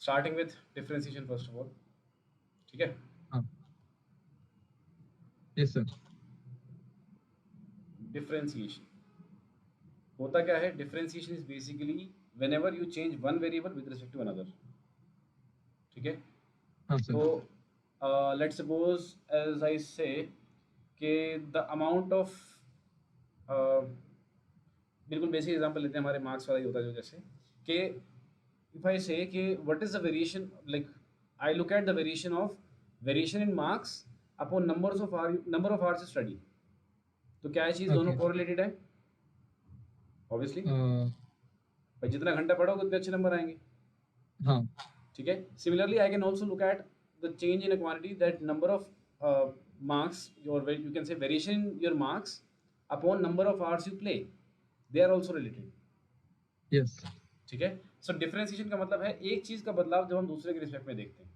Starting with differentiation first of all, ठीक है। हाँ, यस सर। डिफरेंशिएशन होता क्या है? Differentiation is basically whenever you change one variable with respect to another, ठीक है। हाँ सर। तो लेट्स सपोज एज आई से कि द अमाउंट ऑफ, बिल्कुल बेसिक एग्जांपल लेते हैं, हमारे मार्क्स वाला ही होता है जो, जैसे कि इफ आई से कि what is the variation, like I look at the variation in marks upon number of hours study, तो क्या ये चीज़ दोनों ओके। कोरिलेटेड है? ऑब्वियसली, हाँ। भाई जितना घंटा पढ़ोगे उतने अच्छे नंबर आएंगे, ठीक है। Similarly I can also look at the change in a quantity, that number of marks your, you can say variation in your marks upon number of hours you play, they are also related, yes. ठीक है। सो differentiation का मतलब है एक चीज का बदलाव जब हम दूसरे के रिस्पेक्ट में देखते हैं,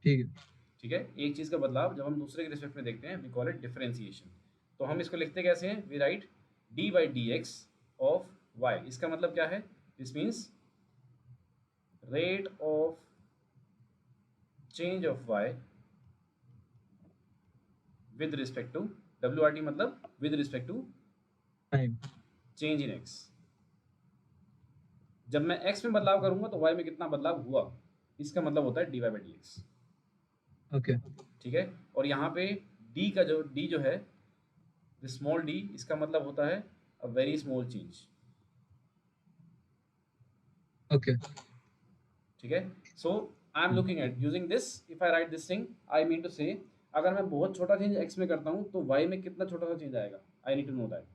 ठीक है। ठीक है। एक चीज का बदलाव जब हम दूसरे के रिस्पेक्ट में देखते हैं, वी कॉल इट डिफरेंशिएशन। तो हम इसको लिखते कैसे हैं? We write d by d x of y. इसका मतलब क्या है? This means rate of change of y with respect to, W R T मतलब with respect to time. Change in x. जब मैं एक्स में बदलाव करूंगा तो वाई में कितना बदलाव हुआ, इसका मतलब होता है d y by d x, okay. ठीक है। और यहाँ पे डी का जो डी जो है, द स्मॉल डी, इसका मतलब होता है a very small change, okay. ठीक है। So I am looking at using this, if I write this thing, I mean to say अगर मैं बहुत छोटा चेंज एक्स में करता हूँ तो वाई में कितना छोटा सा चेंज आएगा, I need to know that.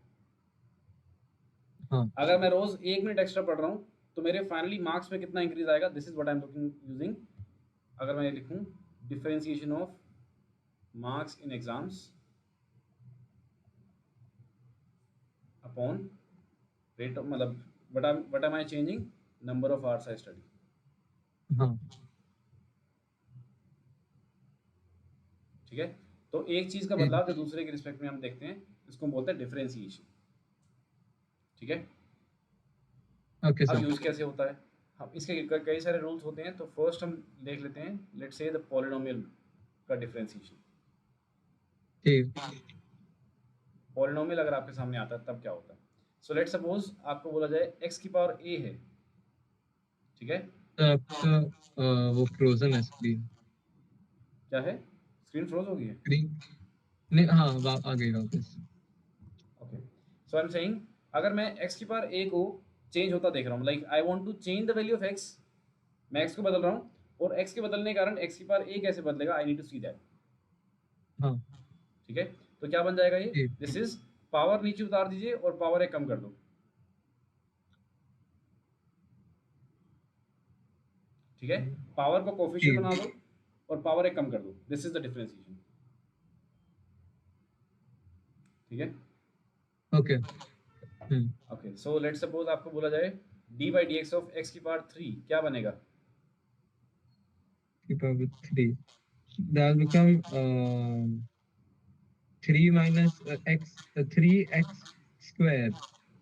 हाँ। अगर मैं रोज 1 मिनट एक्स्ट्रा पढ़ रहा हूँ तो मेरे फाइनली मार्क्स में कितना इंक्रीज आएगा, this is what I am looking using. अगर मैं लिखूँ differentiation of marks in exams upon rate of, मतलब what am I changing, number of hours I study, हाँ। ठीक है। तो एक चीज का ठीक। बदलाव जो दूसरे के रिस्पेक्ट में हम देखते हैं, इसको हम बोलते हैं डिफरेंशिएशन, ठीक है। ओके अब सर। यूज कैसे होता है? हम इसके कई सारे रूल्स होते हैं, तो फर्स्ट हम देख लेते हैं, लेट्स से द पॉलिनोमियल का डिफरेंशिएशन। ठीक। पॉलिनोमियल अगर आपके सामने आता है तब क्या होता है? सो लेट्स सपोज आपको बोला जाए एक्स की पावर ए है, ठीक है। तो आपका वो फ्रोजन है स्क्रीन। क्या है? स्क्रीन फ्रोज हो गई है? स्क्रीन नहीं, हाँ आ गई वापस। Okay, so I am saying अगर मैं एक्स की पावर ए को चेंज होता देख रहा हूँ, like I want to change the value of x, मैं एक्स को बदल रहा हूँ, और एक्स के बदलने के कारण एक्स की पावर ए कैसे बदलेगा, I need to see that, हाँ। ठीक है। तो क्या बन जाएगा ये? ठीक। दिस इज, पावर नीचे उतार दीजिए और पावर एक कम कर दो, ठीक है। पावर को कोफिशिएंट ठीक। बना दो और पावर एक कम कर दो, दिस इज द डिफरेंशिएशन, ठीक है। Okay. Okay, so let suppose आपको बोला जाए D by d x of x की पावर 3 क्या बनेगा? Power 3, that will become 3 minus x 3x square.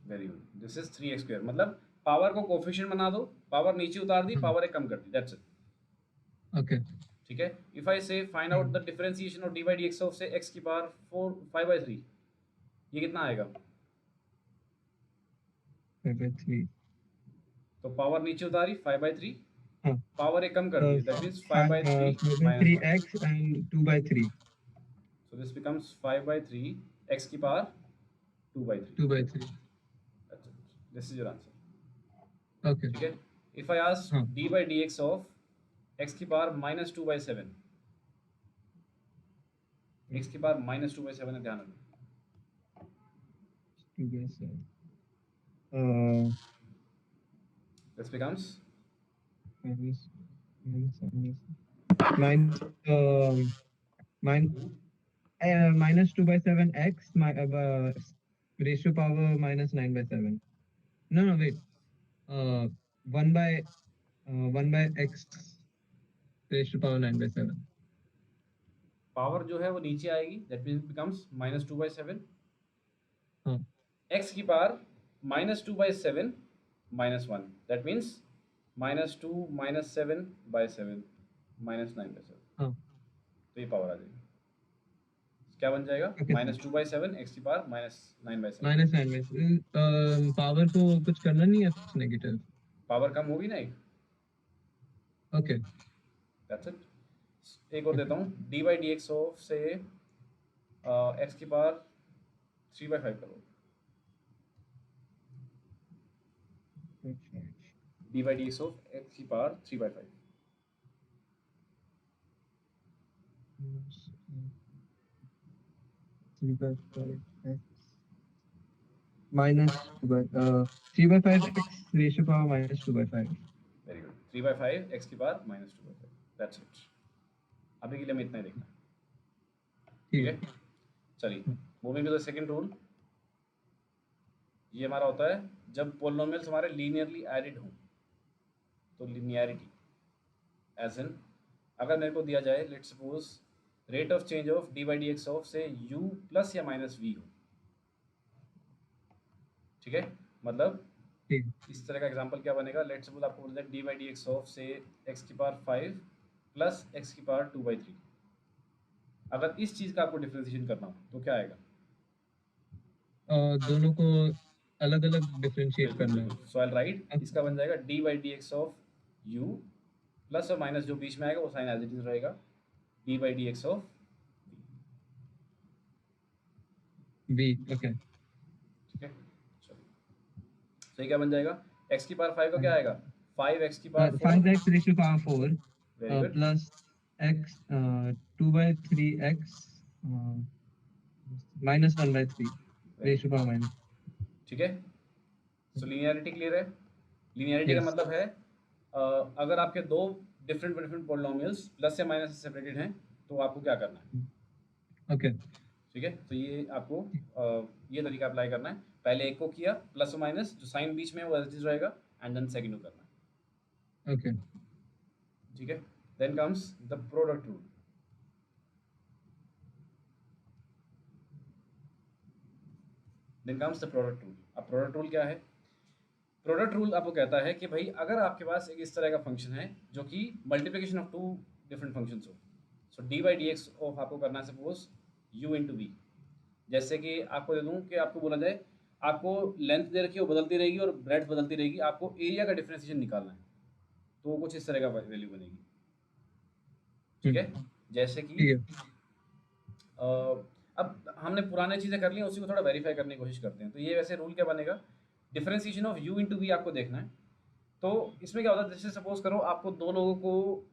Very good, this is 3x², मतलब पावर को कोफिशिएंट बना दो, पावर नीचे उतार दी, पावर एक कम कर दी, दैट्स इट, ओके। ठीक है। इफ आई से find out the differentiation of D by d x of say x की पावर 5/3, ये कितना आएगा? 5/3। तो पावर नीचे उतारी 5/3, हाँ। पावर एक कम कर दी, that means 5/3 minus 1, 5/3x and 2/3। so this becomes 5/3 x की पावर 2/3, 2/3। अच्छा, this is your answer, okay. ठीक है। इफ आई आस्क हाँ। d by dx of x की पावर -2/7, x की पावर -2/7 है, ध्यान रखना, 2/7। this becomes minus minus minus 2/7 x raised to power -9/7. No, wait. 1 by x raised to power 9/7. Power जो है वो नीचे आएगी, दैट मीन्स बिकम्स -2/7, हाँ। x की power -2/7 -1, that means -2 -7 by 7 -9 by 7, हाँ तो ये पावर आ जाएगी। क्या बन जाएगा? ओके सर -2 बाय 7 x की पावर -9 बाय 7। -9 में पावर को कुछ करना नहीं है नेगेटिव पावर कम होगी ना एक, ओके दैट्स इट। एक और देता हूँ, d by d x of say x की पावर 3 बाई 5 करो, d by d x of x की power 3 by 5। -3/5 x ratio power -2/5 very good, 3 by 5 x की पावर -2 बाई 5, दैट्स इट। अभी के लिए हमें इतना ही देखना है, ठीक ठीक है। है चलिए, moving to the second rule. ये हमारा होता है जब पोलिनोमियल्स हमारे लीनियरली एडिड हों, तो लीनियरिटी एज इन, अगर मेरे को दिया जाए let suppose rate of change of D by d x of से u प्लस या माइनस वी हो, ठीक है। मतलब ठीक इस तरह का एग्जांपल क्या बनेगा, लेट सपोज आपको बोलते हैं d by d x of say x की पावर 5 प्लस एक्स की पावर 2/3। अगर इस चीज़ का आपको डिफ्रेंशिएशन करना हो तो क्या आएगा? दोनों को अलग अलग डिफरेंशिएट बिल्कुल करना बिल्कुल, सो आई राइट, है इसका बन जाएगा d by d x of u plus और माइनस जो बीच में आएगा वो साइन एज इट इज रहेगा, d by d x of b okay ठीक है। चलिए, तो ये क्या बन जाएगा, एक्स की पावर 5 का क्या आएगा, 5x की power 4। 5x ratio power 4 very good, plus x 2/3x -1/3 ratio power minus ठीक है। सो लीनियरिटी क्लियर है। लीनियरिटी का यस मतलब है अगर आपके दो डिफरेंट डिफरेंट पोलिनोमियल्स प्लस या माइनस से सेपरेटेड हैं तो आपको क्या करना है, ओके ठीक है। तो ये आपको ये तरीका अप्लाई करना है, पहले एक को किया प्लस और माइनस, जो साइन बीच में है वो एज इट इज रहेगा, एंड देन सेकंड को करना है, ओके ठीक है। Then comes the product rule. Then comes the product rule. अब प्रोडक्ट रूल क्या है? प्रोडक्ट रूल आपको कहता है कि भाई अगर आपके पास एक इस तरह का फंक्शन है जो कि multiplication of two different functions हो, so d by d x of आपको करना है सपोज यू इंटू वी। जैसे कि आपको दे दूं कि आपको बोला जाए आपको लेंथ दे रखी है वो बदलती रहेगी और ब्रेड्थ बदलती रहेगी, आपको एरिया का डिफरेंशिएशन निकालना है, तो वो कुछ इस तरह का वैल्यू बनेगी, ठीक है। जैसे कि ठीक है अब हमने पुराने चीज़ें कर ली, उसी को थोड़ा वेरीफाई करने की कोशिश करते हैं। तो ये वैसे रूल क्या बनेगा, differentiation of u into v आपको देखना है। तो इसमें क्या होता है, जैसे सपोज करो आपको दो लोगों को,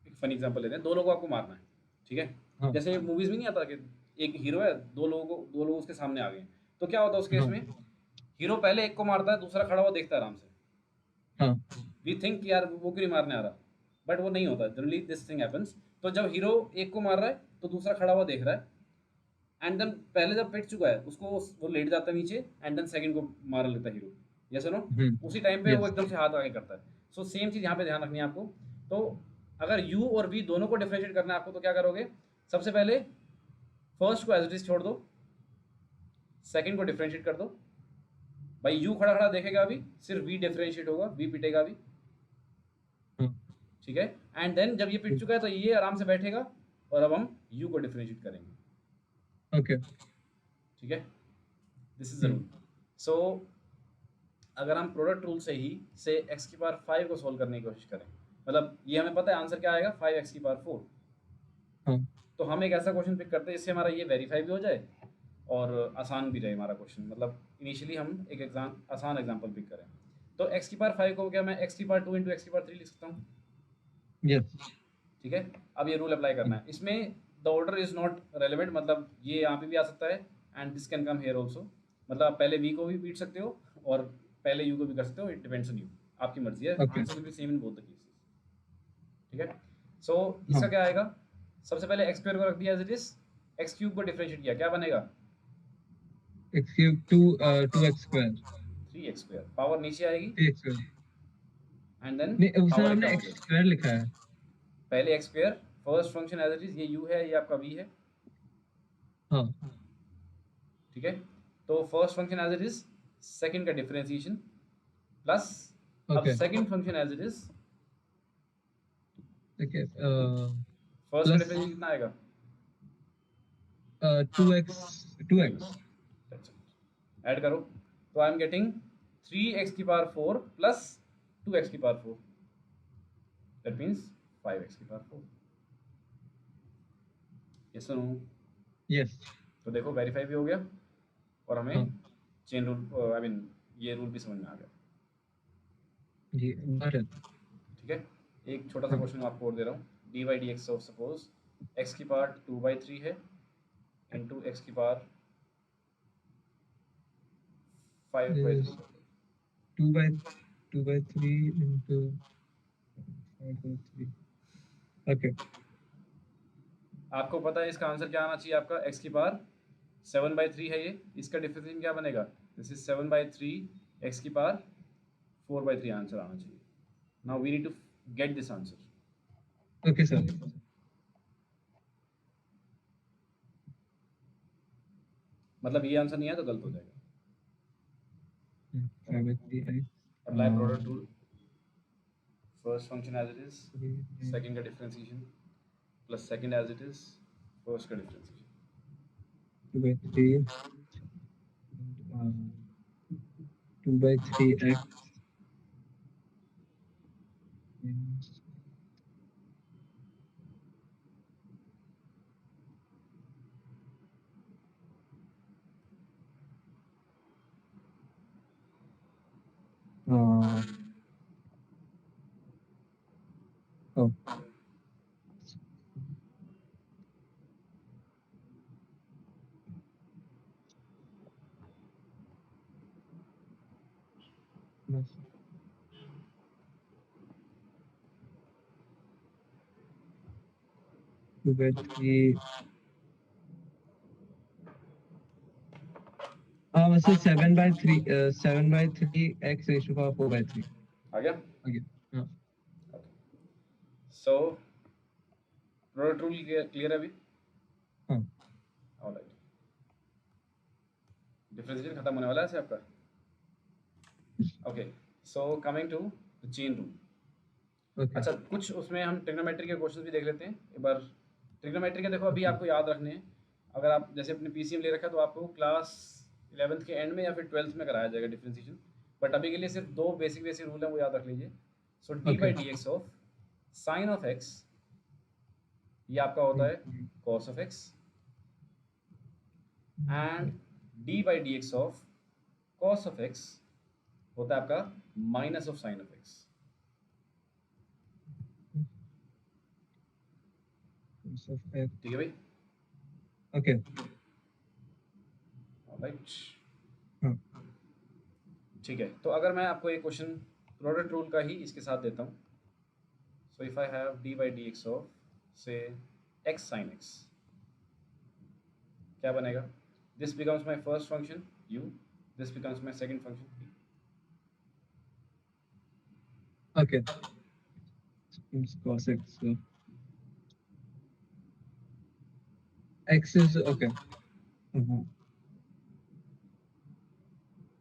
एक फनी एग्जांपल लेते हैं, दो लोगों को मारना है, ठीक है। हाँ जैसे मूवीज में नहीं आता कि एक हीरो है, दो लोग उसके सामने आ गए, तो क्या होता है उस केस हाँ में, हीरो पहले एक को मारता है, दूसरा खड़ा हुआ देखता है आराम से, हाँ वी थिंक यार वो क्यों नहीं मारने आ रहा, बट वो नहीं होता, जनरली दिस थिंग हैपेंस। तो जब हीरो एक को मार रहा है तो दूसरा खड़ा हुआ देख रहा है, एंड देन पहले जब पिट चुका है उसको वो लेट जाता है नीचे, एंड देन सेकंड को मार लेता है हीरो, यस और नो। उसी टाइम पे वो यस एकदम से हाथ आगे करता है। सो सेम चीज़ यहाँ पे ध्यान रखनी है आपको। तो अगर u और v दोनों को डिफरेंशिएट करना है आपको, तो क्या करोगे, सबसे पहले फर्स्ट को एज इट इज छोड़ दो, सेकंड को डिफरेंशिएट कर दो। भाई u खड़ा खड़ा देखेगा अभी, सिर्फ v डिफरेंशिएट होगा, v पिटेगा अभी, ठीक है। एंड देन जब ये पिट चुका है तो ये आराम से बैठेगा, और अब हम u को डिफरेंशिएट करेंगे, ओके ठीक है। This is the rule. So अगर हम प्रोडक्ट रूल से ही से x की पावर 5 को सॉल्व करने की कोशिश करें, मतलब ये हमें पता है आंसर क्या आएगा, 5x की पावर 4, हाँ तो हम एक ऐसा क्वेश्चन पिक करते हैं जिससे हमारा ये वेरीफाई भी हो जाए और आसान भी रहे हमारा क्वेश्चन, मतलब इनिशियली हम एक आसान एग्जाम्पल पिक करें। तो x की पावर 5 को क्या मैं x की पावर 2 इंटू एक्स की पावर 3 लिख सकता हूँ, यस ठीक है। अब ये रूल अप्लाई करना है, इसमें the order is not relevant, मतलब ये यहाँ पे भी आ सकता है, and this can come here also, मतलब आप पहले v को भी पीट सकते हो और पहले u को भी कर सकते हो, इट डिपेंड्स ऑन यू, आपकी मर्जी है, Okay. Answer will be same in both the cases, ठीक है। सो इसका हाँ क्या आएगा, सबसे पहले एक्स स्क्वायर को रख दिया as it is, x cube को डिफरेंशिएट किया, क्या बनेगा, x³ 2x² 3x square, power नीचे आएगी, 3x²। एंड देन नहीं सर पावर आपने एकदम हो x² लिखा है पहले x square, first function as it is, ये u है, ये आपका v है, हाँ ठीक है। तो first function as it is, second का डिफरेंशिएशन प्लस अब Okay. Second function as it is, Okay. First का Plus डिफरेंशियल कितना आएगा? 2x. ऐड करो तो आई एम गेटिंग 3x की पावर 4 प्लस 2x की पावर 4, दैट मीन्स 5x की पावर 4। ये सुनो, Yes. तो देखो वेरीफाई भी हो गया और हमें हाँ चेन रूल, आई मीन ये रूल भी समझ में आ गया। जी, got it. ठीक है, एक छोटा सा हाँ क्वेश्चन आपको और दे रहा हूँ। D by d x of suppose x की पावर 2/3 है इंटू एक्स की पावर 5/3। is 2/3 into 5/3. Okay. आपको पता है इसका आंसर क्या आना चाहिए? आपका एक्स की पावर 7/3 है ये, इसका डिफरेंशिएशन क्या बनेगा? दिस इज 7/3 एक्स की पावर 4/3 आंसर आना चाहिए। Now we need to get this answer. Okay, sir. मतलब ये आंसर नहीं आया तो गलत हो जाएगा। 5/3x. Apply product rule, first function as it is, second का differentiation plus second as it is, first का differentiation. 2/3. 2/3x. Uh, oh. Plus 2/3. So 7/3 x raised to power 4/3. आ गया? Okay. हाँ सो प्रोडक्ट रूल क्लियर है अभी? हाँ alright, differentiation खत्म होने वाला है ऐसे आपका। Okay, so coming to the chain rule. okay. अच्छा, कुछ उसमें हम ट्रिग्नोमेट्री के क्वेश्चन भी देख लेते हैं एक बार। ट्रिग्नोमेट्री के देखो अभी Okay. आपको याद रखने हैं, अगर आप जैसे अपने पीसीएम ले रखा है तो आपको क्लास 11th के एंड में या फिर 12th में कराया जाएगा डिफरेंशिएशन, बट अभी के लिए सिर्फ दो बेसिक बेसिक रूल है वो याद रख लीजिए। So d by d x of sine of x, ये आपका होता है cos of x, and d by d x of cos of x होता है आपका minus of sine of x. Cos of x. ठीक है भाई? Okay. ऑलराइट, हाँ ठीक है। तो अगर मैं आपको एक क्वेश्चन प्रोडक्ट रूल का ही इसके साथ देता हूँ, so if I have D by d x of say x sine x, क्या बनेगा? This becomes my first function u, this becomes my second function p। Okay. It's cos x. So x is okay.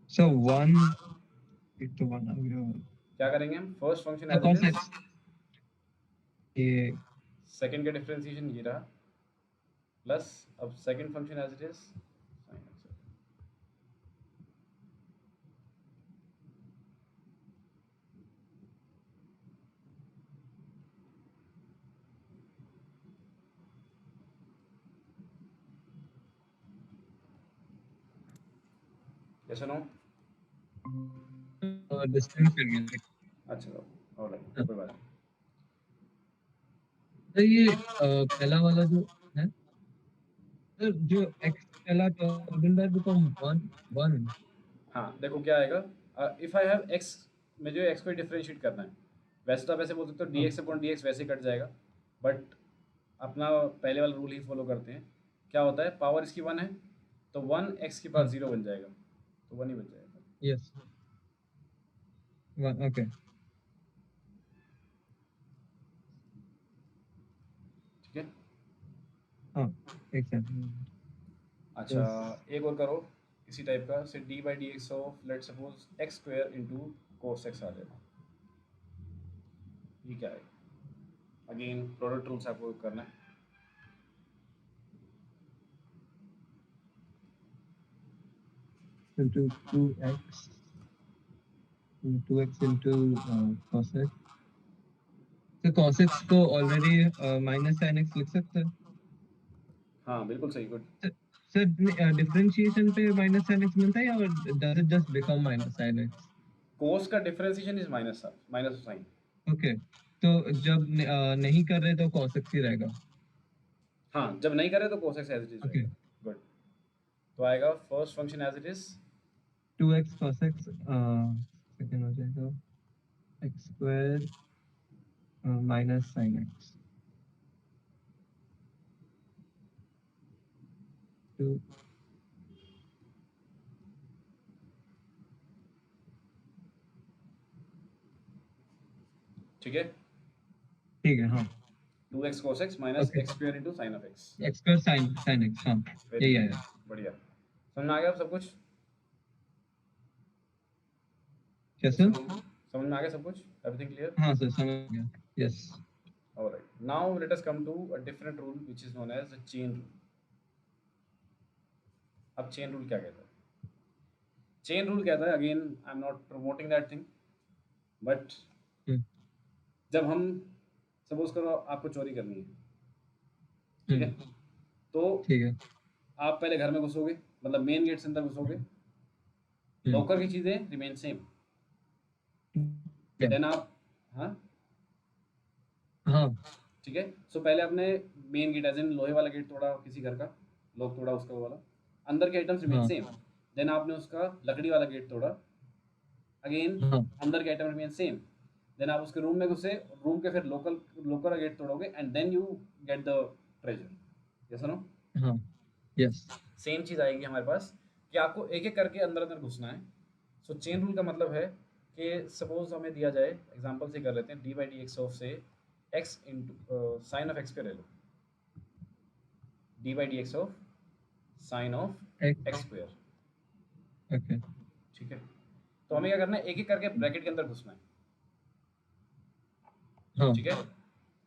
So 1 into 1. क्या करेंगे हम? First function So as cos it is, x. ये second का differentiation ये रहा, plus अब second function as it is sine x. yes or no? Distance कर गया। अच्छा, ऑलराइट, कोई बात नहीं। तो ये पहला वाला जो है सर, जो x पहला टर्मिनल बाय बिकम 1 हाँ देखो क्या आएगा, इफ आई हैव एक्स, मुझे एक्स को डिफरेंशिएट करना है, वैसे तो आप ऐसे बोल सकते हो D x upon D x वैसे कट जाएगा, बट अपना पहले वाला रूल ही फॉलो करते हैं। क्या होता है, पावर इसकी 1 है तो 1 एक्स की पावर 0 बन जाएगा, तो 1 ही बन जाएगा। यस 1 ओके ठीक है? हाँ एग्जैक्टली। अच्छा, एक और करो इसी टाइप का, say d by d x of let suppose x square into cos x आ जाएगा। ये क्या है? अगेन प्रोडक्ट रूल्स आपको करना है. into 2x into cos x. तो cos x को ऑलरेडी माइनस sin x लिख सकते हैं. हाँ बिल्कुल सही. गुड. सर डिफरेंशिएशन पे माइनस sin x मिलता है या does it just become minus sin x? Cos का differentiation is minus sine. Okay, तो जब नहीं कर रहे तो cos x ही रहेगा. हाँ, जब नहीं करे तो cos x as it is okay, रहेगा. गुड. तो आएगा first function as it is 2x cos x सेकंड हो जाएगा x square minus sin x. तो ठीक है. ठीक है, हाँ. 2x cos x minus Okay. x square into sin of x. x square sin x, हाँ यही आया. बढ़िया. समझ में आ गया सब कुछ? कैसे? समझ में आ गया सब कुछ? Everything clear? हाँ सर, समझ गया. Yes. Alright. Now let us come to a different rule which is known as the chain rule. अब chain rule क्या कहता है? Chain rule कहता है, again I am not promoting that thing, but जब हम सपोज करो आपको चोरी करनी है, ठीक है, तो ठीक है. आप पहले घर में घुसोगे, मतलब मेन गेट से अंदर घुसोगे, लॉकर की चीजें रिमेन सेम. देन आप हाँ ठीक है. सो पहले आपने मेन गेट एज इन लोहे वाला गेट तोड़ा, किसी घर का लॉक तोड़ा, उसका वो वाला, अंदर के आइटम्स रिमेन सेम. देन आपने उसका लकड़ी वाला गेट तोड़ा, अगेन अंदर के आइटम रिमेन सेम. देन आप उसके रूम में घुसे, रूम के फिर लोकर गेट तोड़ोगे and then you get the treasure. Yes no? हाँ. यस. सेम चीज़ आएगी हमारे पास कि आपको एक एक करके अंदर अंदर घुसना है. सो चेन रूल का मतलब है कि सपोज हमें दिया जाए, एग्जांपल से कर लेते हैं, d by d x of say x into sine of x पे ले लो, d by d x of sine of x square. Okay. ठीक है. तो हमें क्या करना है, एक एक करके ब्रैकेट के अंदर घुसना है. ठीक है.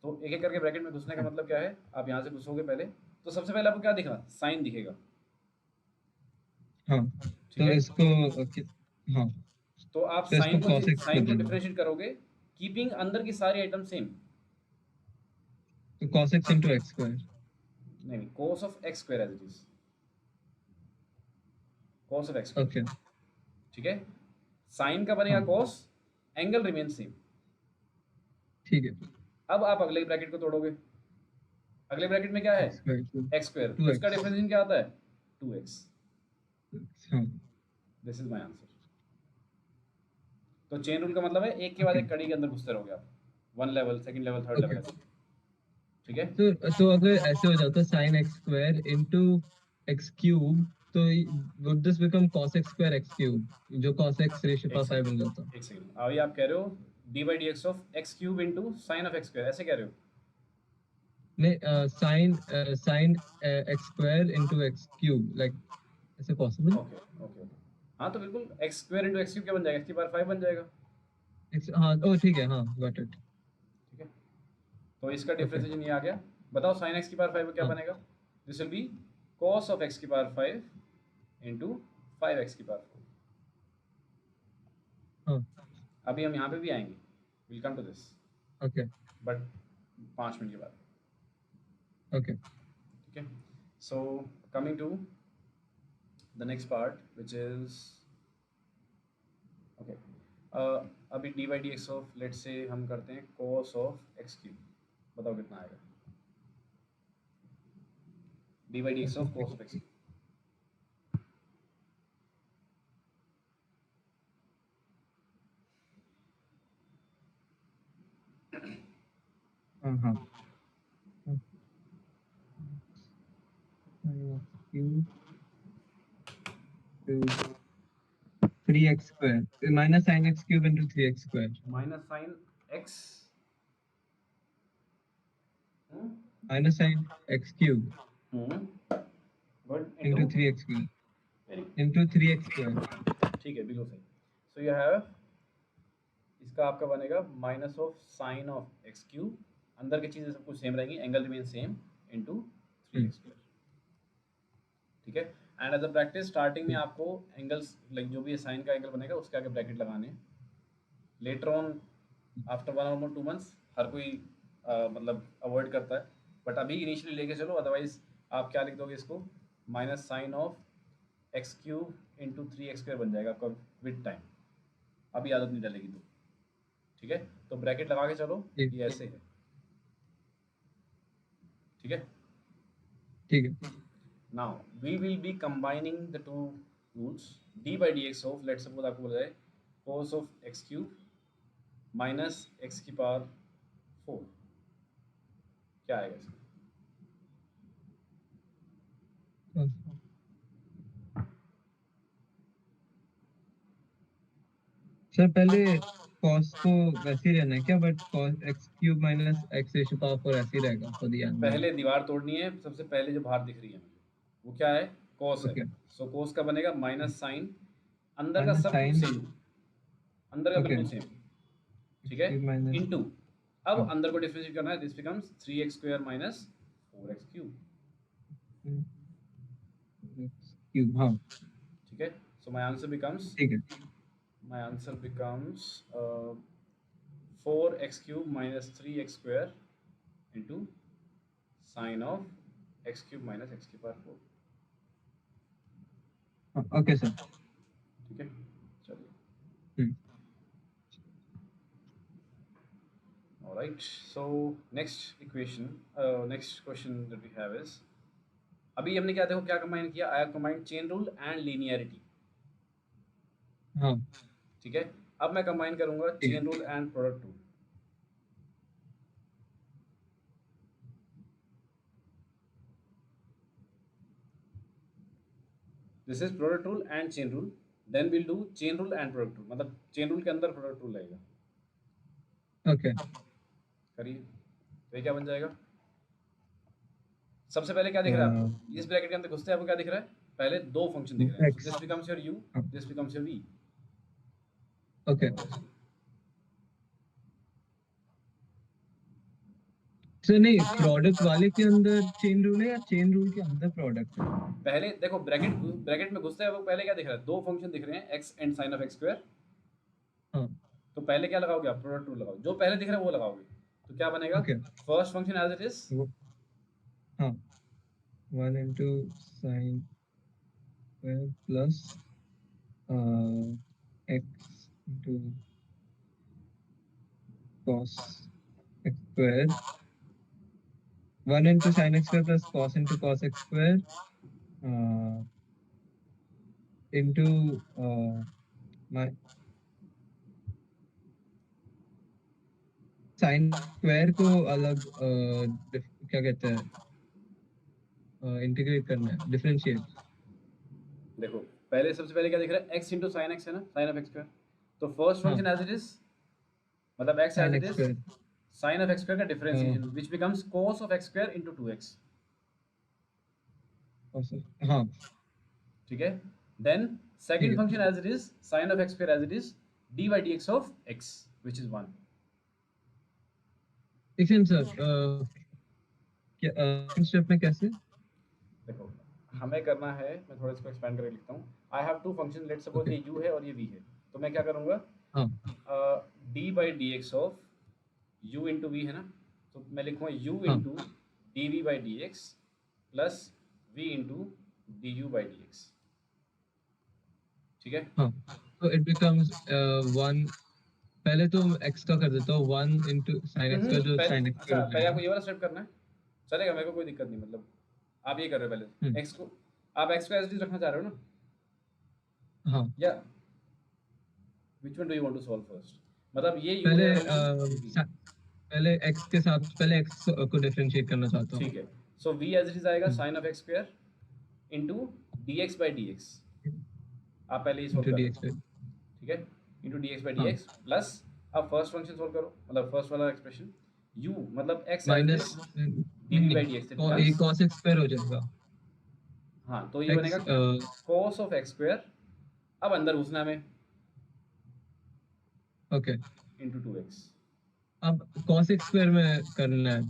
तो एक एक करके ब्रैकेट में घुसने का मतलब क्या है, आप यहाँ से घुसोगे पहले, तो सबसे पहले आपको क्या दिखा, साइन दिखेगा. हाँ. तो इसको हाँ, तो आप तो साइन इसको को डिफरेंशिएट करोगे कीपिंग अंदर की सारी आइटम सेम. तो cos x into x स्क्वायर. नहीं, cos of x square as it is, cos of x स्क्वायर. ओके. ठीक है. साइन का बनेगा cos, एंगल रिमेन सेम. ठीक है. अब आप अगले ब्रैकेट को तोड़ोगे, अगले ब्रैकेट में क्या है, x स्क्वायर. उसका डिफरेंशिएशन क्या आता है, 2x. This is my answer. तो चेन रूल का मतलब है एक के बाद एक कड़ी के अंदर घुसते रहोगे आप, one level, second level, third level. ठीक है. तो अगर ऐसे हो जाता sin x square into x cube, तो would this become cos x square x cube, जो cos x रेशो का 5 बन जाता. एक सेकंड, अभी आप कह रहे हो D by d x of x cube into sine of x square, ऐसे कह रहे हो? नहीं, sin x square into x cube, like ऐसे पॉसिबल? Okay okay okay. हाँ तो बिल्कुल, x square into x cube क्या बन जाएगा, एक्स की पावर 5 बन जाएगा. हाँ. ओ ठीक है. हाँ, गॉट इट. ठीक है. तो इसका डिफरेंशिएशन ये आ गया. बताओ साइन एक्स की पावर 5 क्या बनेगा. This will be cos of x की पावर 5 इंटू 5x की पावर 4. अभी हम यहाँ पे भी आएंगे, will come to this. Okay. But 5 minute के बाद. ओके. ठीक है. So coming to the next part which is okay. अभी d by d x of, let say हम करते हैं cos ऑफ एक्स क्यूब. बताओ कितना आएगा, d by d x of cos of x cube. हाँ. Cube 3x square minus sin x cube into 3x square. Minus sine x Minus sin x cube good into 3x cube. into 3x square. ठीक है, बिल्कुल सही. So you have इसका आपका बनेगा minus of sine of x cube, अंदर की चीज़ें सब कुछ सेम रहेंगी, angle remain same, into 3x²। ठीक है। And as a practice starting में आपको एंगल्स लाइक जो भी साइन का एंगल बनेगा उसके आगे ब्रैकेट लगाने हैं। लेटर ऑन आफ्टर 1 और 2 मंथ्स हर कोई मतलब अवॉइड करता है, बट अभी इनिशियली लेके चलो, अदरवाइज आप क्या लिख दोगे इसको, minus sine of x³ into 3x² बन जाएगा आपका विद टाइम। अभी आदत नहीं डलेगी तो। ठीक है, तो ब्रैकेट लगा के चलो, ठीक ये ऐसे है। ठीक है। ठीक है। Now we will be combining the two rules, d by dx of, let's suppose आपको बोला जाए cos of x³ minus x⁴ क्या आएगा इसमें? सर पहले cos को वैसे ही रहना है क्या, but cos x³ minus x⁴ ऐसे ही रहेगा फॉर द एंगल? पहले दीवार तोड़नी है, सबसे पहले जो बाहर दिख रही है मुझे वो क्या है, cos है। ओके, सो cos का बनेगा माइनस साइन, अंदर का माइनस सब कुछ साइन। सेम, अंदर का ओके, बिल्कुल सेम। ठीक है, x³ माइनस, इनटू, अब हाँ, अंदर को डिफरेंशिएट करना है, this becomes 3x² minus 4x³। x³ हाँ ठीक है, सो माय आंसर बिकम्स, ठीक है। my answer becomes 4x³ minus 3x² into sine of x³ minus x⁴। Okay sir. ठीक है, चलिए। हम्म, All right, so next equation, next question that we have is, अभी हमने क्या देखो क्या कंबाइन किया, I have combined chain rule and linearity. हाँ ठीक है, अब मैं कंबाइन करूंगा ठीक चेन है। Rule and product rule. This is product rule and chain rule, then will do chain rule and product rule, मतलब चेन रूल के अंदर प्रोडक्ट रूल लगेगा। ओके, करिए, तो ये क्या बन जाएगा? सबसे पहले क्या दिख रहा है आपको, इस ब्रैकेट के अंदर घुसते आपको क्या दिख रहा है, पहले दो फंक्शन दिख रहे हैं, x, this becomes your u, this becomes your v। Okay sir. नहीं, प्रोडक्ट वाले के अंदर चेन रूल है या चेन रूल के अंदर प्रोडक्ट है? पहले देखो ब्रैकेट में घुसते हैं वो पहले क्या दिख रहा है, दो फंक्शन दिख रहे हैं x and sign of x²। हाँ तो पहले क्या लगाओगे आप, प्रोडक्ट रूल लगाओ, जो पहले दिख रहा है वो लगाओगे, तो क्या बनेगा, okay, first function as it is, हाँ 1 into sin plus x into cos x², 1 into sin x² plus cos into cos x² into my sin square को अलग क्या कहते हैं, इंटीग्रेट करना है, डिफरेंशिएट। देखो पहले सबसे पहले क्या दिख रहा है, x इंटू साइन एक्स है ना, साइन ऑफ x²। तो फर्स्ट हाँ फंक्शन एज इट इज, मतलब x as sin it is, x², sine of x² का differentiation which becomes cos of x² into 2x। हाँ ठीक है, देन ठीक सेकंड है। Function as it is, sine of x² as it is, dy dx of x which is 1। एक second sir, क्या step में कैसे? देखो हमें करना है, मैं थोड़ा इसको एक्सपेंड करके लिखता हूँ, I have two function, let's suppose okay, ये u है और ये v है, तो मैं क्या करूँगा, हाँ d by d x of u into v है ना, तो मैं लिखूँगा u हाँ into d v by d x plus v into d u by d x. ठीक है, हाँ, तो इट बिकम्स 1, पहले तो x का कर देता हूँ 1 into sin x का, जो पहले sin x² अच्छा हो पहले आपको जाएगा। ये वाला स्टेप करना है, चलेगा, मेरे को कोई दिक्कत नहीं, मतलब आप ये कर रहे हो पहले हम्म, x को, आप x को एज इट इज रखना चाह रहे हो ना, हाँ या which one do you want to solve first, मतलब ये u पहले है और ये v है। पहले x के साथ, पहले x को डिफरेंशिएट करना चाहता हूँ। ठीक है, so v as it is आएगा sine of x² into d x by d x, आप पहले ही सोल्व into कर dx लो। पे, ठीक है, into d x by d हाँ एक्स प्लस, अब फर्स्ट फंक्शन सोल्व करो, मतलब फर्स्ट वाला एक्सप्रेशन u मतलब x as it minus, is d नहीं वी बाई नहीं, डी एक्स और ये बिकम्स, cos x² हो जाएगा। हाँ तो ये x बनेगा cos ऑफ x², अब अंदर घुसना में, ओके, into 2x। अब cos x स्क्वायर में करना है।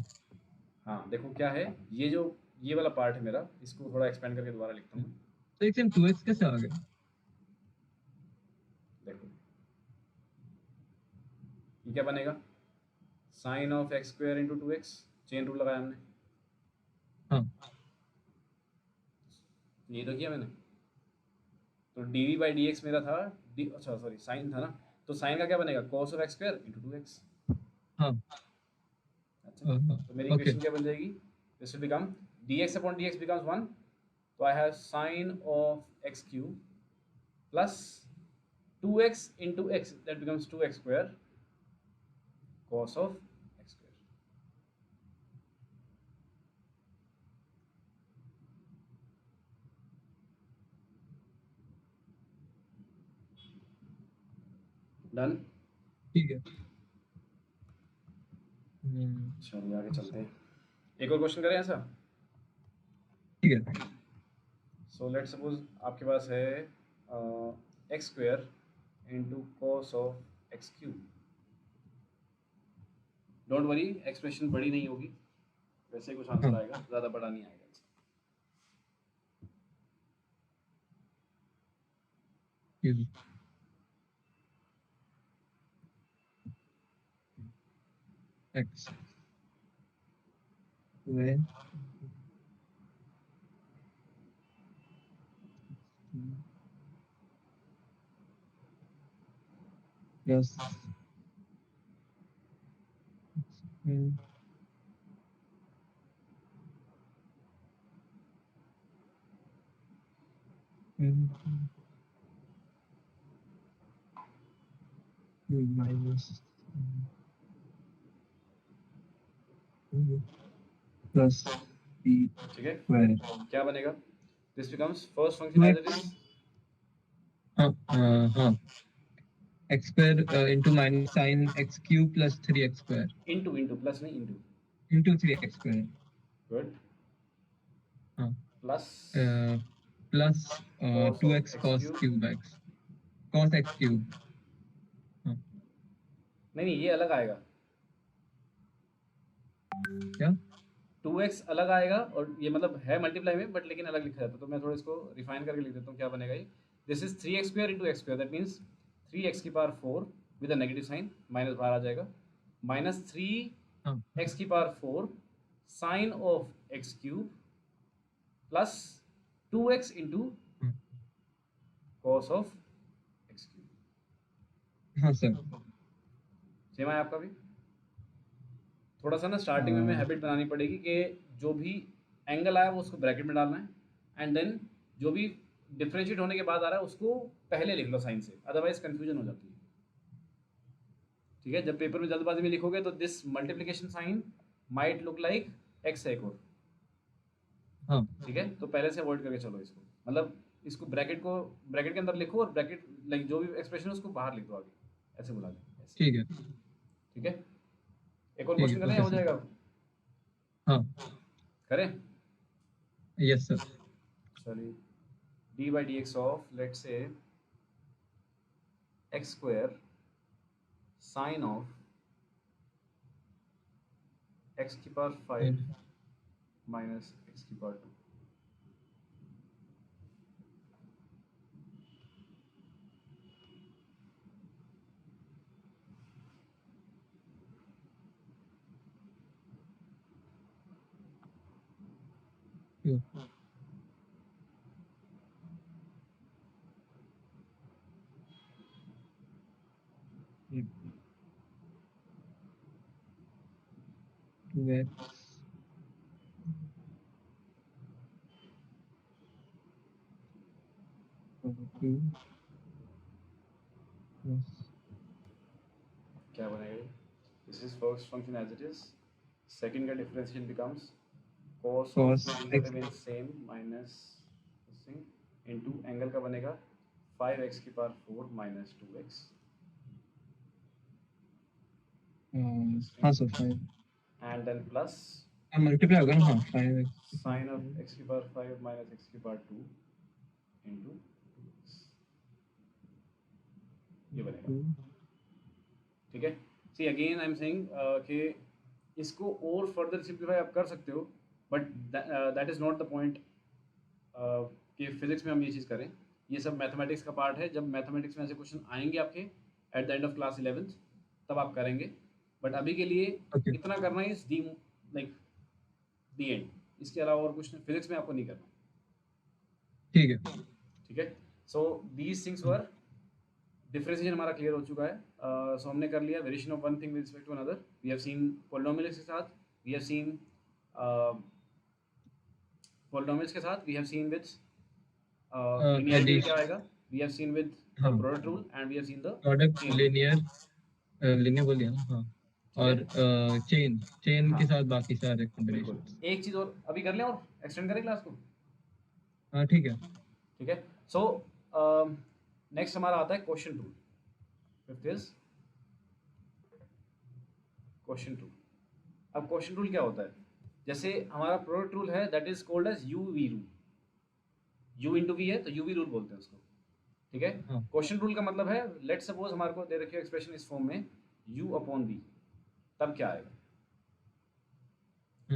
हाँ देखो क्या है, ये वाला पार्ट है मेरा, इसको थोड़ा एक्सपेंड करके दोबारा लिखता हूँ। तो एक 2x कैसे आ गया? देखो ये क्या बनेगा, sine of x square into 2x, chain rule लगाया हमने। हाँ ये तो किया मैंने। तो डी बाई डी एक्स मेरा था अच्छा सॉरी साइन था ना, तो साइन का क्या बनेगा, cos of x square into 2x। हाँ अच्छा तो मेरी ओके इक्वेशन क्या बन जाएगी, this will become dx upon dx becomes 1, तो I have sine of x cube plus 2x into x that becomes 2x square cos of x square। Done. ठीक है। चलिए आगे चलते हैं, एक और क्वेश्चन करें ऐसा। ठीक है। सो लेट सपोज आपके पास है x square into cos of x cube. Don't worry expression बड़ी नहीं होगी, वैसे ही कुछ आंसर हाँ आएगा, ज़्यादा बड़ा नहीं आएगा। ठीक है। x square plus minus plus b ठीक है square। क्या बनेगा, this becomes first function as it 2x is हाँ x square into minus sin x cube plus 3x square into into plus नहीं into, into 3x square। Good, हाँ plus plus cos of 2x x cos क्यूब। cube x cos x cube। हाँ नहीं नहीं ये अलग आएगा, क्या? 2x अलग आएगा और ये मतलब है मल्टीप्लाई में बट लेकिन अलग लिखा जाता है, तो मैं थोड़ा इसको रिफाइन करके लिख देता हूँ क्या बनेगा ये। This is 3x square into x square, that means 3x की power 4 with a negative sign, minus बाहर आ जाएगा, माइनस 3x की power 4 sine of x cube plus 2x into cos of x cube. हाँ सर। सेम है आपका भी। थोड़ा सा ना स्टार्टिंग में हैबिट बनानी पड़ेगी कि जो भी एंगल आया वो उसको ब्रैकेट में डालना है एंड देन जो भी डिफ्रेंशिएट होने के बाद आ रहा है उसको पहले लिख लो साइन से, अदरवाइज कंफ्यूजन हो जाती है। ठीक है, जब पेपर में जल्दबाजी में लिखोगे तो this multiplication sign might look like x है एक और। हाँ ठीक है, तो पहले से अवॉइड करके चलो इसको, मतलब इसको ब्रैकेट के अंदर लिखो और ब्रैकेट लाइक जो भी एक्सप्रेशन है उसको बाहर लिख दो आगे, ऐसे बुला दें ऐसे। ठीक है। ठीक है, एक और ठीक क्वेश्चन है करें, ओके हो सर। जाएगा, हाँ करें। Yes sir. चलिए d by d x of let say x square sine of x की पावर 5 माइनस एक्स की पावर 2। क्या बनेगा, this is first function as it is, second का differentiation becomes cos of cos angle x remain same minus into angle का बनेगा 5x की power 4 minus 2x हाँ sir 5 and then plus multiply होगा ना। हाँ 5x साइन ऑफ x की power 5 minus x की पावर 2 इंटू ये बनेगा। ठीक है। See again I am saying कि इसको और फर्दर सिंप्लीफाई आप कर सकते हो, but that is not the point कि फिजिक्स में हम ये चीज़ करें। ये सब मैथमेटिक्स का पार्ट है। जब मैथमेटिक्स में ऐसे क्वेश्चन आएंगे आपके at the end of class 11th, तब आप करेंगे। बट अभी के लिए Okay. इतना करना is the like the and. इसके अलावा और कुछ फिजिक्स में आपको नहीं करना। ठीक है। ठीक है। So these things were differentiation हमारा क्लियर हो चुका है। सो हमने कर लिया variation of one thing with respect to another. We have seen polynomials के साथ, वी हैव सीन पॉलिनोमियल्स के साथ, we have seen with linearity में addition. क्या आएगा, वी हैव सीन विद हाँ, product rule, and we have seen the product chain rule. Linear बोलिए ना। हाँ, ठीक और है। चेन हाँ के साथ बाकी सारे बिल्कुल। कॉम्बिनेशंस। एक चीज़ और अभी कर लें और एक्सटेंड करें क्लास को। हाँ, ठीक है। ठीक है। सो नेक्स्ट हमारा आता है question rule. Fifth is question rule. अब क्वेश्चन रूल क्या होता है? जैसे हमारा प्रोडक्ट रूल है, that is called as u v rule. U into v है तो यू वी रूल बोलते हैं उसको। ठीक है। हाँ। क्वेश्चन रूल का मतलब है, लेट सपोज हमारे को दे रखी है एक्सप्रेशन इस फॉर्म में यू अपॉन वी, तब क्या आएगा?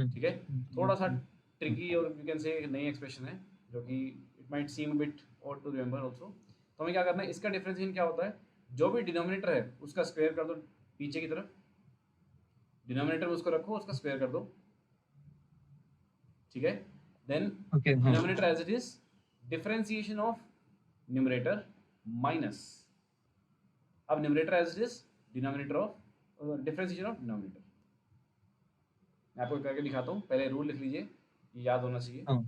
ठीक है। थोड़ा सा ट्रिकी और यू कैन से नई एक्सप्रेशन है, जो कि इट माइट सीम बिट और टू रिमेंबर ऑल्सो। तो हमें क्या करना है, इसका डिफरेंशिएशन क्या होता है? जो भी डिनोमिनेटर है उसका स्क्वायर कर दो पीछे की तरफ, डिनोमिनेटर में उसको रखो, उसका स्क्वायर कर दो। ठीक है। Then okay. हाँ, denominator as it is, differentiation of numerator minus, अब numerator as it is, denominator of differentiation of denominator. मैं आपको करके दिखाता हूँ, पहले रूल लिख लीजिए, ये याद होना चाहिए। हाँ।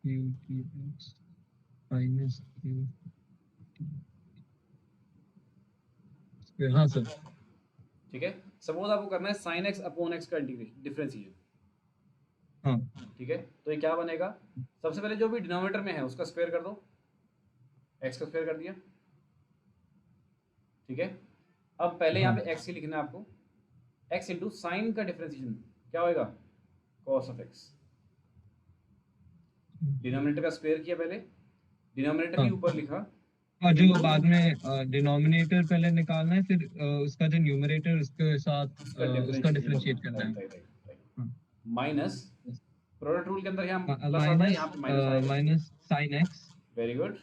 QTX minus Q. हाँ सर। ठीक है। सपोज आपको करना है साइन एक्स अपॉन एक्स का इंटीग्रेशन, डिफरेंशिएशन। हाँ। ठीक है। तो ये क्या बनेगा? सबसे पहले जो भी डिनोमिनेटर में है उसका स्क्वायर कर दो, एक्स का स्क्वायर कर दिया। ठीक है। अब पहले यहाँ हाँ। पे एक्स ही लिखना है आपको, एक्स इंटू साइन का डिफरेंशिएशन क्या होएगा? Cos of x. डिनोमिनेटर का स्क्वायर किया पहले, डिनोमिनेटर ही हाँ। ऊपर लिखा, और जो इंटू बाद में डिनोमिनेटर पहले निकालना है, फिर उसका जो न्यूमरेटर उसके साथ उसका उसका डिफरेंशिएशन डिफरेंशिएट करना है। करना है। Right right right right. हाँ। माइनस, प्रोडक्ट रूल के अंदर यहाँ प्लस आता है, माइनस यहाँ पे माइनस आएगा। Minus sine x very good.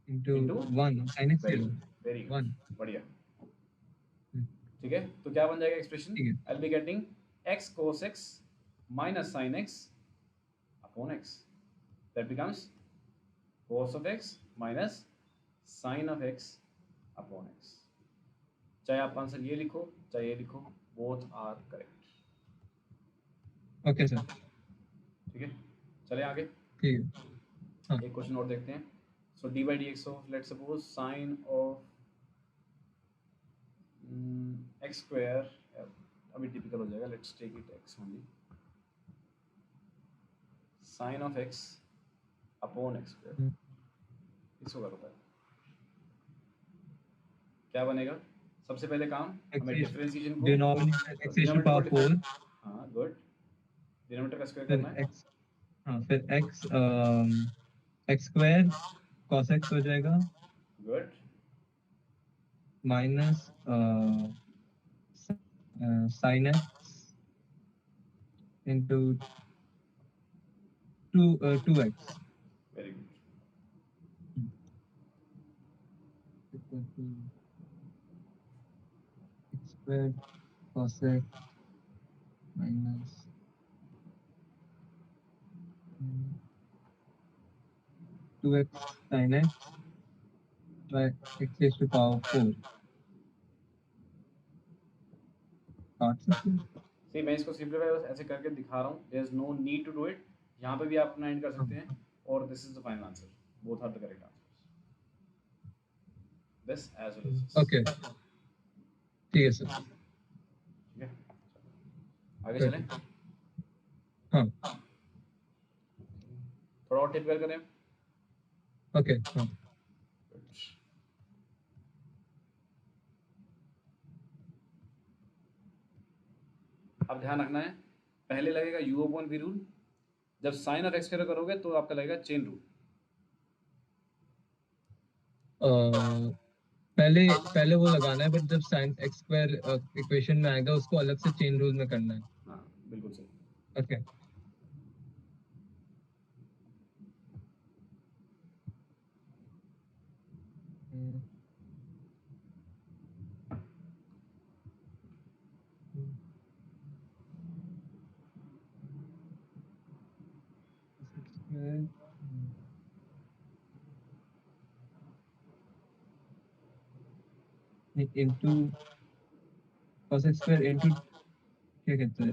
Into into 1 sine x very 0 good, very 1। Good, बढ़िया। ठीक है। तो क्या बन जाएगा एक्सप्रेशन? ठीक है। I will be getting x cos x minus sine x upon x, that becomes cos of x minus sine of x upon x। चाहे आप आंसर ये लिखो चाहे ये लिखो, both are correct. Okay sir. ठीक है। चले आगे, ठीक है। हाँ। एक क्वेश्चन और देखते हैं। So d by d x of let suppose sine of x square, अभी टिपिकल हो जाएगा, let's take it x only, sine of x upon x square. इसको करो पहले, क्या बनेगा? सबसे पहले काम हमें डिफरेंशिएशन को denominator x raise to denominator को पावर 4। हाँ गुड, डिनोमिनेटर का स्क्वायर फिर करना है। एक्स, हाँ, फिर x x square cos x हो जाएगा good. Minus sine x into 2x very good. X square cos x minus 2x sin x by x raised to power 4। काट सकते हैं? सी मैं इसको सिंपलीफाई बस ऐसे करके दिखा रहा हूँ, there is no need to do it. यहाँ पे भी आप अपना एंड कर सकते हैं, और this is the final answer, both are the correct answers, this as well as this. Okay, ठीक है सर। ठीक है, आगे चलें। हाँ। थोड़ा और टिपिकल करें। ओके। हाँ। अब ध्यान रखना है, पहले लगेगा यू अपॉन वी रूल, जब साइन ऑफ एक्स करोगे तो आपका लगेगा चेन रूल। पहले पहले वो लगाना है, बट जब sin x स्क्वायर इक्वेशन में आएगा उसको अलग से चेन रूल में करना है. हाँ बिल्कुल सही. Okay. into cos x square into क्या कहते हैं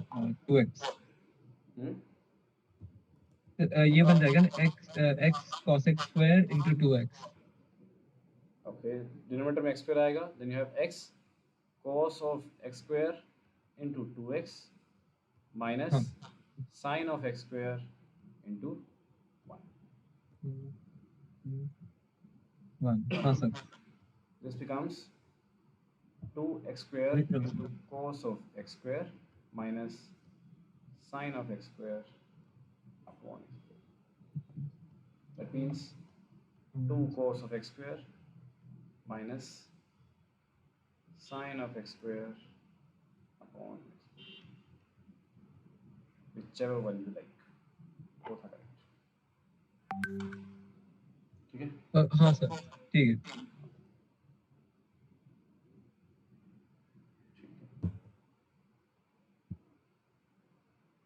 2x. ये बन जाएगा ना x cos x square into 2x. Okay, denominator में x स्क्वायर आएगा, then you have x cos of x square into 2x minus हाँ. sin of x square into 1. 1. हाँ sir. This becomes 2x square into cos of x square minus sin of x square upon x square. That means 2 cos of x square minus sin of x square upon x square. Whichever one you like. Both are correct. ठीक है? हाँ sir. ठीक है.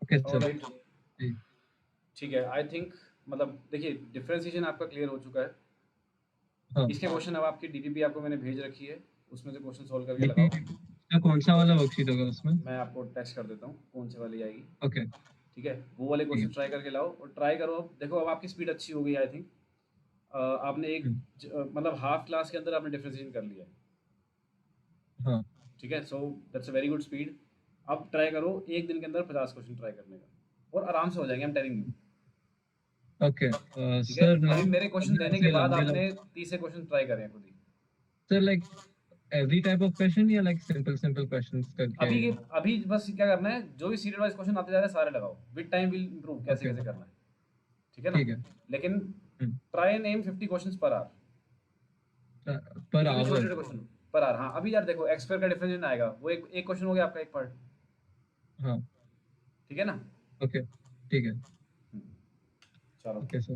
Okay sir. ठीक है. I think मतलब देखिए differentiation आपका क्लियर हो चुका है. हाँ. इसके क्वेश्चन अब आपकी डीटीपी आपको मैंने भेज रखी है, उसमें से क्वेश्चन सॉल्व करके लगाओ. क्या कौन सा वाला वर्कशीट होगा उसमें? मैं आपको टेक्स्ट कर देता हूँ कौन से वाली आएगी. ओके. ठीक है, वो वाले क्वेश्चन ट्राई करके लाओ और ट्राई करो. अब देखो अब आपकी स्पीड अच्छी हो गई आई थिंक. आपने एक मतलब हाफ क्लास के अंदर आपने डिफरेंशिएशन कर लिया है. हाँ. ठीक है, so that's a very good speed. अब ट्राई करो एक दिन के अंदर 50 क्वेश्चन ट्राई करने का और आराम से हो जाएंगे. I am telling you. Okay. ठीक है, सर अभी मेरे क्वेश्चन देने के बाद आपने 30 क्वेश्चन ट्राई करें खुद ही. Sir like every type of question या like simple questions करके? अभी बस क्या करना है, जो भी सीरियल वाइज क्वेश्चन आते जा रहे हैं सारे लगाओ. विद टाइम विल इंप्रूव कैसे कैसे करना है. ठीक है ना? ठीक है. लेकिन try and aim 50 questions per hour. Per hour. छोटे क्वेश्चन पर आवर. हाँ अभी यार देखो x स्क्वायर का डिफरेंशिएशन आएगा, वो एक क्वेश्चन हो गया आपका एक पार्ट. हाँ. ठीक है ना? ओके. ठीक है. चलो ओके सर.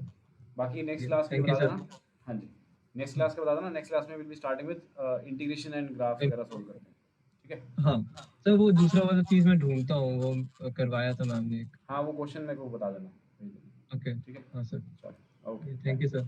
बाकी नेक्स्ट क्लास में बता देना. हाँ जी, नेक्स्ट क्लास का बता देना. नेक्स्ट क्लास में will be starting with integration and graph वगैरह सोल्व करते हैं. ठीक है? हाँ सर, वो दूसरा वाला चीज मैं ढूंढता हूँ, वो करवाया था मैम ने. हाँ वो क्वेश्चन मेरे को बता देना. ओके. ठीक है. हाँ सर. चलो ओके. Thank you sir.